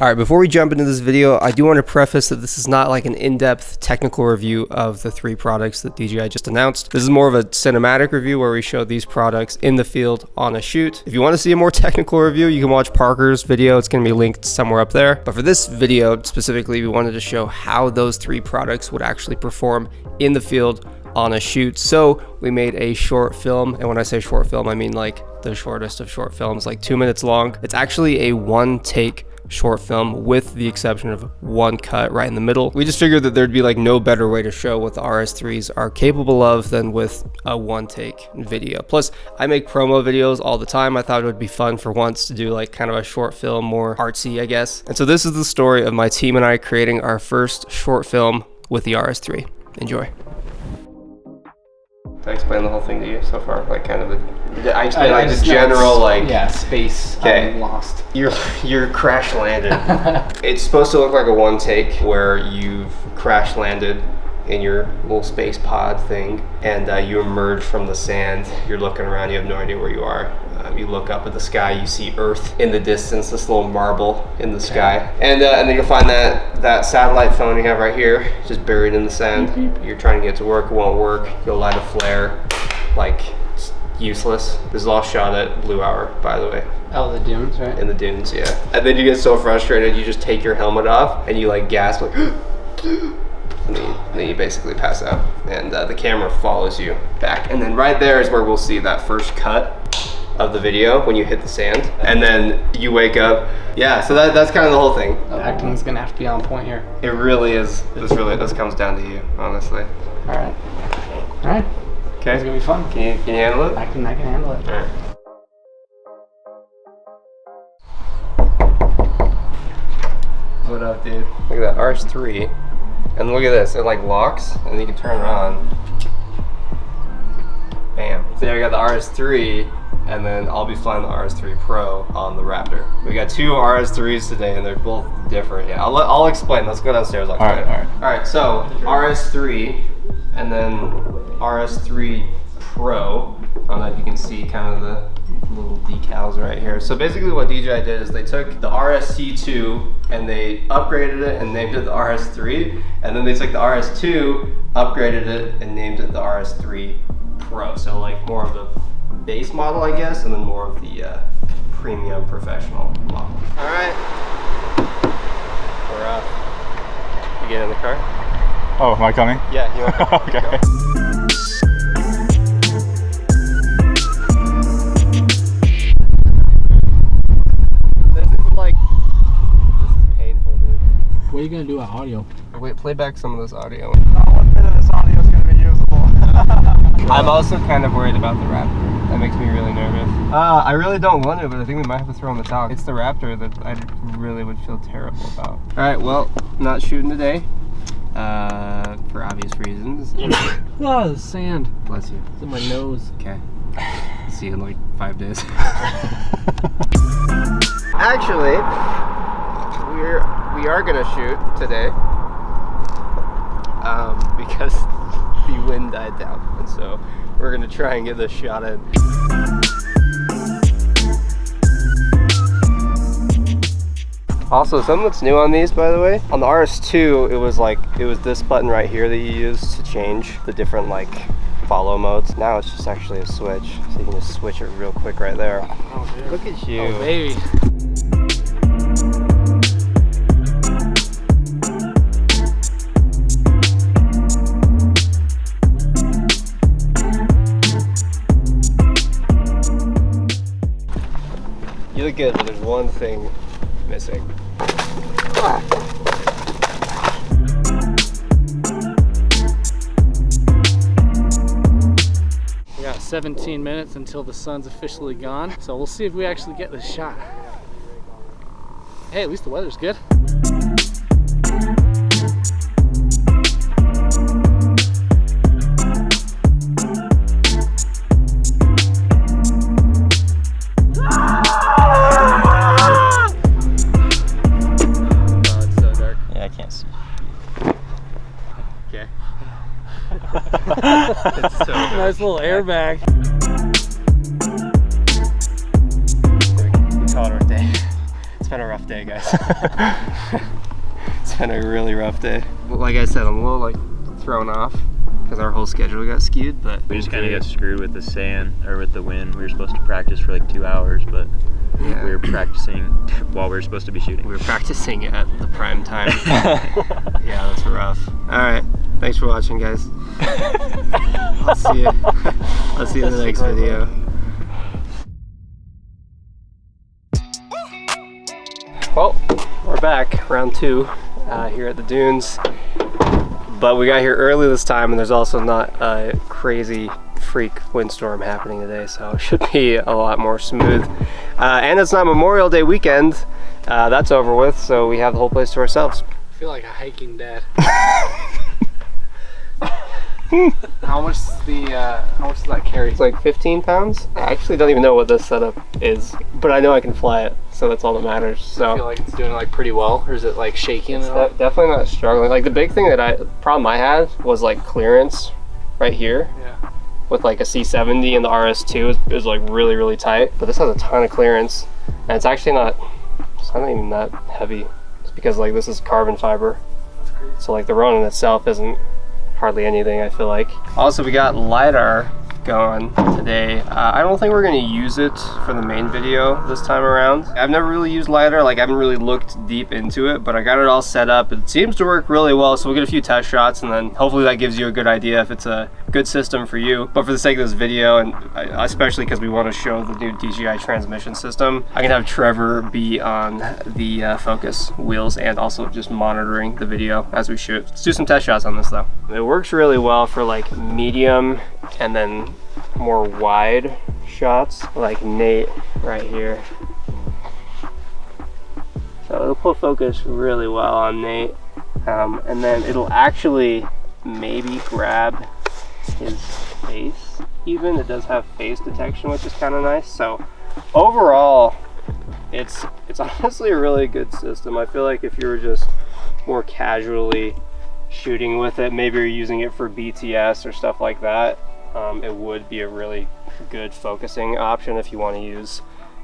All right, before we jump into this video, I do want to preface that this is not like an in-depth technical review of the 3 products that DJI just announced. This is more of a cinematic review where we show these products in the field on a shoot. If you want to see a more technical review, you can watch Parker's video. It's going to be linked somewhere up there. But for this video specifically, we wanted to show how those 3 products would actually perform in the field on a shoot. So we made a short film, and when I say short film, I mean like the shortest of short films, like 2 minutes long. It's actually a 1-take short film with the exception of 1 cut right in the middle. We just figured that there'd be like no better way to show what the RS3s are capable of than with a 1-take video. Plus, I make promo videos all the time. I thought it would be fun for once to do like kind of a short film, more artsy, I guess. And so this is the story of my team and I creating our first short film with the RS3. Enjoy. Did I explain the whole thing to you so far? Like kind of I explained like the general like... Yeah, space. Okay. I'm lost. You're crash landed. It's supposed to look like a 1-take where you've crash landed in your little space pod thing and you emerge from the sand. You're looking around, you have no idea where you are. You look up at the sky, you see Earth in the distance, this little marble in the sky. And then you'll find that satellite phone you have right here, just buried in the sand. You're trying to get to work, it won't work. You'll light a flare, like it's useless. This is all shot at Blue Hour, by the way. Oh, the dunes, right? In the dunes, yeah. And then you get so frustrated, you just take your helmet off and you like gasp like, and then you basically pass out. And the camera follows you back. And then right there is where we'll see that first cut of the video when you hit the sand, and then you wake up. Yeah, so that's kind of the whole thing. The acting's gonna have to be on point here. It really is. This comes down to you, honestly. All right. Okay. It's gonna be fun. Can you handle it? I can handle it. All right. What up, dude? Look at that RS3, and look at this. It like locks, and then you can turn it on. Bam. So yeah, we got the RS3. And then I'll be flying the RS3 Pro on the Raptor. We got 2 RS3s today, and they're both different. Yeah, I'll explain. Let's go downstairs. All right. So RS3, and then RS3 Pro. I don't know if you can see kind of the little decals right here. So basically, what DJI did is they took the RS-C2 and they upgraded it and named it the RS3, and then they took the RS2, upgraded it, and named it the RS3 Pro. So like more of the base model, I guess, and then more of the premium professional model. All right, we're off. You get in the car? Oh, am I coming? Yeah, you are. Okay. This is painful, dude. What are you gonna do with audio? Wait, play back some of this audio. Not 1 bit of this audio is going to be usable. I'm also kind of worried about the Raptor. That makes me really nervous. I really don't want to, but I think we might have to throw in the towel. It's the Raptor that I really would feel terrible about. All right, well, not shooting today, for obvious reasons. Oh, the sand. Bless you. It's in my nose. Okay. See you in like 5 days. Actually, we are gonna shoot today, because the wind died down, and so we're gonna try and get this shot in. Also, something that's new on these, by the way, on the RS2, it was this button right here that you use to change the different like follow modes. Now it's just actually a switch, so you can just switch it real quick right there. Oh, dude. Look at you. Oh, baby. You look good, but there's one thing missing. We got 17 minutes until the sun's officially gone, so we'll see if we actually get this shot. Hey, at least the weather's good. It's so good. Nice little airbag. We call it our day. It's been a rough day, guys. It's been a really rough day. Well, like I said, I'm a little like thrown off because our whole schedule got skewed, but we just kind of got screwed with the sand or with the wind. We were supposed to practice for like 2 hours, but yeah. we were practicing while we were supposed to be shooting. We were practicing at the prime time. Yeah, that's rough. All right, thanks for watching, guys. I'll see you. I'll see you in the next video. Well, we're back, round 2, here at the dunes. But we got here early this time, and there's also not a crazy freak windstorm happening today, so it should be a lot more smooth. And it's not Memorial Day weekend. That's over with, so we have the whole place to ourselves. I feel like a hiking dad. How much does that carry? It's like 15 pounds. I actually don't even know what this setup is, but I know I can fly it, so that's all that matters. So I feel like it's doing like pretty well, or is it like shaking at all? Definitely not struggling. Like the big thing problem I had was like clearance right here. Yeah. With like a C70 and the RS2 is like really, really tight, but this has a ton of clearance, and it's actually not even that heavy. It's because like this is carbon fiber, so like the Ronin itself isn't hardly anything, I feel like. Also, we got LiDAR going today. I don't think we're going to use it for the main video this time around. I've never really used LiDAR, like I haven't really looked deep into it, but I got it all set up. It seems to work really well, so we'll get a few test shots, and then hopefully that gives you a good idea if it's a good system for you. But for the sake of this video, and especially because we want to show the new DJI transmission system, I can have Trevor be on the focus wheels and also just monitoring the video as we shoot. Let's do some test shots on this though. It works really well for like medium and then more wide shots, like Nate right here. So it'll pull focus really well on Nate, and then it'll actually maybe grab his face even. It does have face detection, which is kind of nice. So overall, it's honestly a really good system. I feel like if you were just more casually shooting with it, maybe you're using it for BTS or stuff like that, it would be a really good focusing option if you want to use,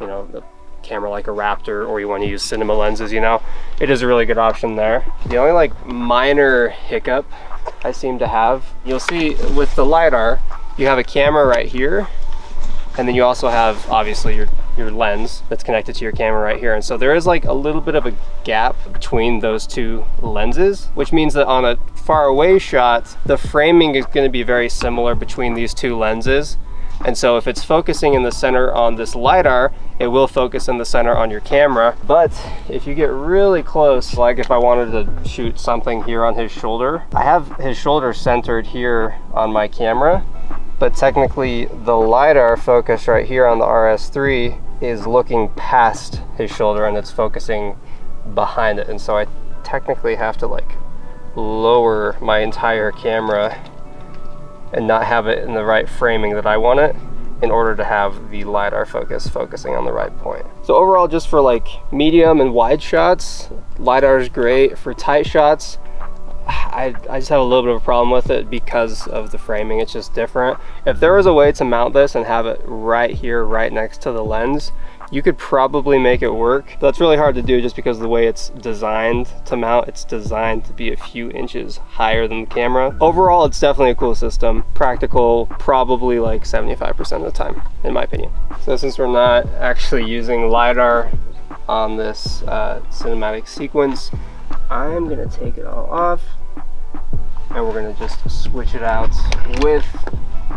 you know, the camera like a Raptor, or you want to use cinema lenses. You know, it is a really good option there. The only like minor hiccup I seem to have, you'll see with the LiDAR, you have a camera right here, and then you also have obviously your lens that's connected to your camera right here. And so there is like a little bit of a gap between those two lenses, which means that on a far away shot, the framing is going to be very similar between these two lenses. And so if it's focusing in the center on this LiDAR, it will focus in the center on your camera. But if you get really close, like if I wanted to shoot something here on his shoulder, I have his shoulder centered here on my camera, but technically the LiDAR focus right here on the RS3 is looking past his shoulder and it's focusing behind it. And so I technically have to like lower my entire camera and not have it in the right framing that I want it in order to have the LiDAR focusing on the right point. So overall, just for like medium and wide shots, LiDAR is great. For tight shots, I just have a little bit of a problem with it because of the framing. It's just different. If there was a way to mount this and have it right here, right next to the lens, you could probably make it work. That's really hard to do just because of the way it's designed to mount. It's designed to be a few inches higher than the camera. Overall, it's definitely a cool system. Practical, probably like 75% of the time, in my opinion. So since we're not actually using LiDAR on this cinematic sequence, I'm gonna take it all off and we're gonna just switch it out with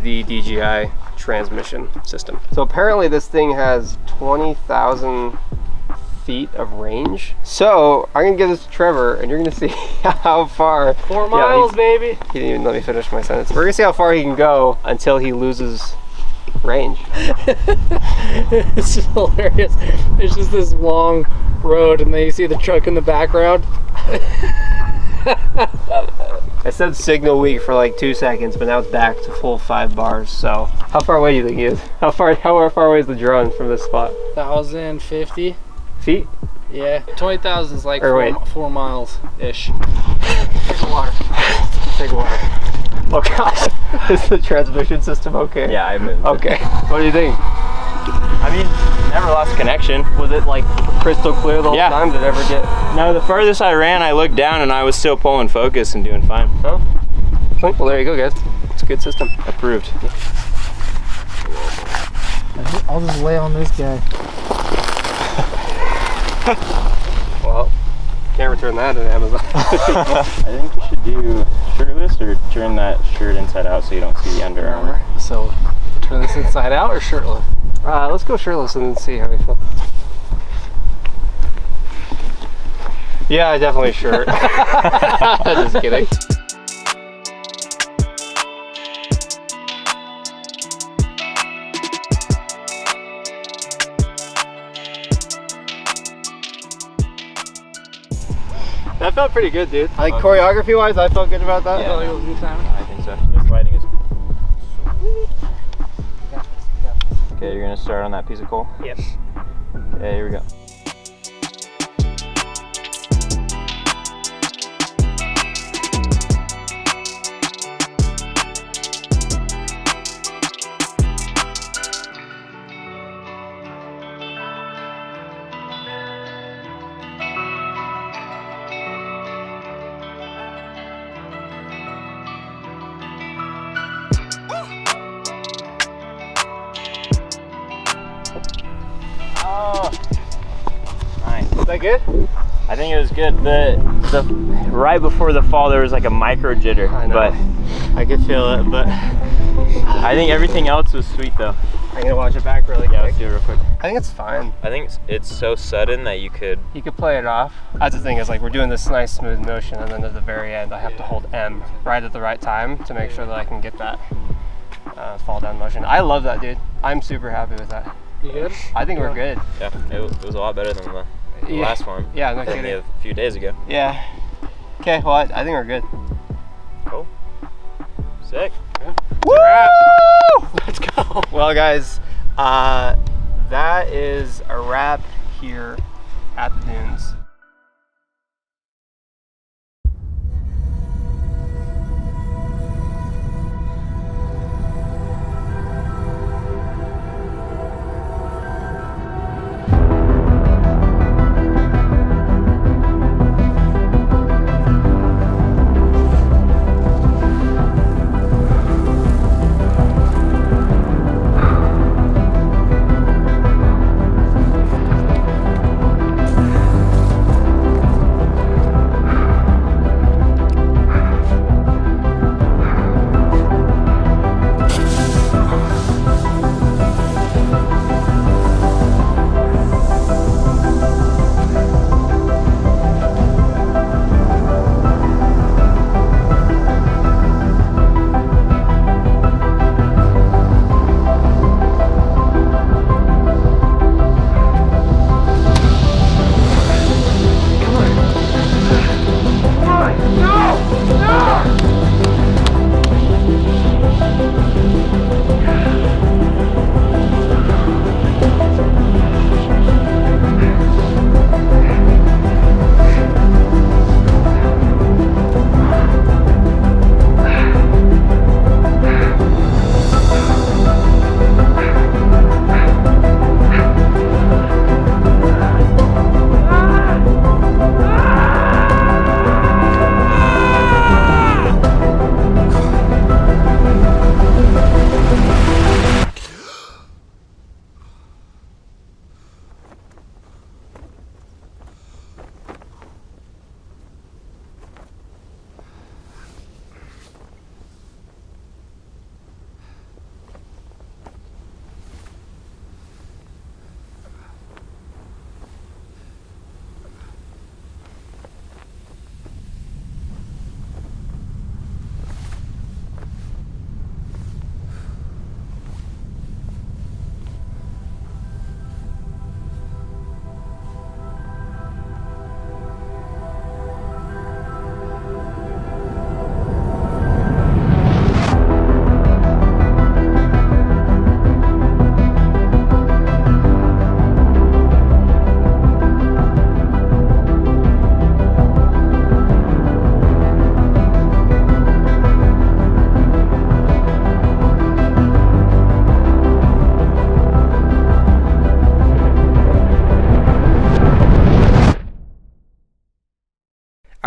the DJI transmission system. So apparently this thing has 20,000 feet of range. So I'm gonna give this to Trevor and you're gonna see how far. 4 miles, baby. He didn't even let me finish my sentence. We're gonna see how far he can go until he loses range. It's just hilarious. It's just this long road and then you see the truck in the background. I said signal weak for like 2 seconds, but now it's back to full 5 bars. So how far away do you think he is? How far away is the drone from this spot? 1,050 feet? Yeah, 20,000 is like or 4 miles ish. Take water. Take water. Oh gosh, is the transmission system okay? Yeah, I'm in. Okay. What do you think? I mean, never lost connection. Was it like crystal clear the whole time? Did it ever get? No, the furthest I ran, I looked down and I was still pulling focus and doing fine. Oh. Well, there you go, guys. It's a good system. Approved. I'll just lay on this guy. Well, can't return that to Amazon. I think you should do shirtless or turn that shirt inside out so you don't see the Under Armour. So, turn this inside out or shirtless? Let's go shirtless and then see how we feel. Yeah, definitely shirt. Just kidding. That felt pretty good, dude. Like choreography-wise, I felt good about that. Yeah. It was a good time. I think so. This lighting is sweet. Okay, you're gonna start on that piece of coal? Yep. Okay, here we go. Oh, nice. Is that good? I think it was good. The right before the fall there was like a micro jitter, I know. but I could feel it, but I think everything else was sweet though. I'm gonna watch it back really quick. Yeah, let's do it real quick. I think it's fine. I think it's so sudden that you could. You could play it off. That's the thing, is like we're doing this nice smooth motion, and then at the very end I have to hold M right at the right time to make sure that I can get that fall down motion. I love that, dude. I'm super happy with that. You good? I think we're good. Yeah, it was a lot better than the last one. Yeah, no From kidding. a few days ago. Yeah. Okay, well, I think we're good. Cool. Sick. Woo! Let's go. Well, guys, that is a wrap here at the dunes.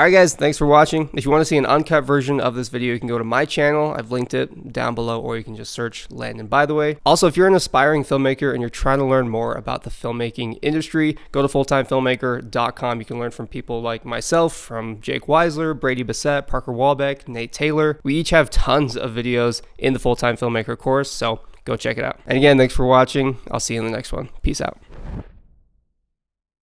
Alright guys, thanks for watching. If you want to see an uncut version of this video, you can go to my channel. I've linked it down below, or you can just search Landon By The Way. Also, if you're an aspiring filmmaker and you're trying to learn more about the filmmaking industry, go to fulltimefilmmaker.com. You can learn from people like myself, from Jake Weisler, Brady Bissett, Parker Walbeck, Nate Taylor. We each have tons of videos in the Full-Time Filmmaker course, so go check it out. And again, thanks for watching. I'll see you in the next one. Peace out.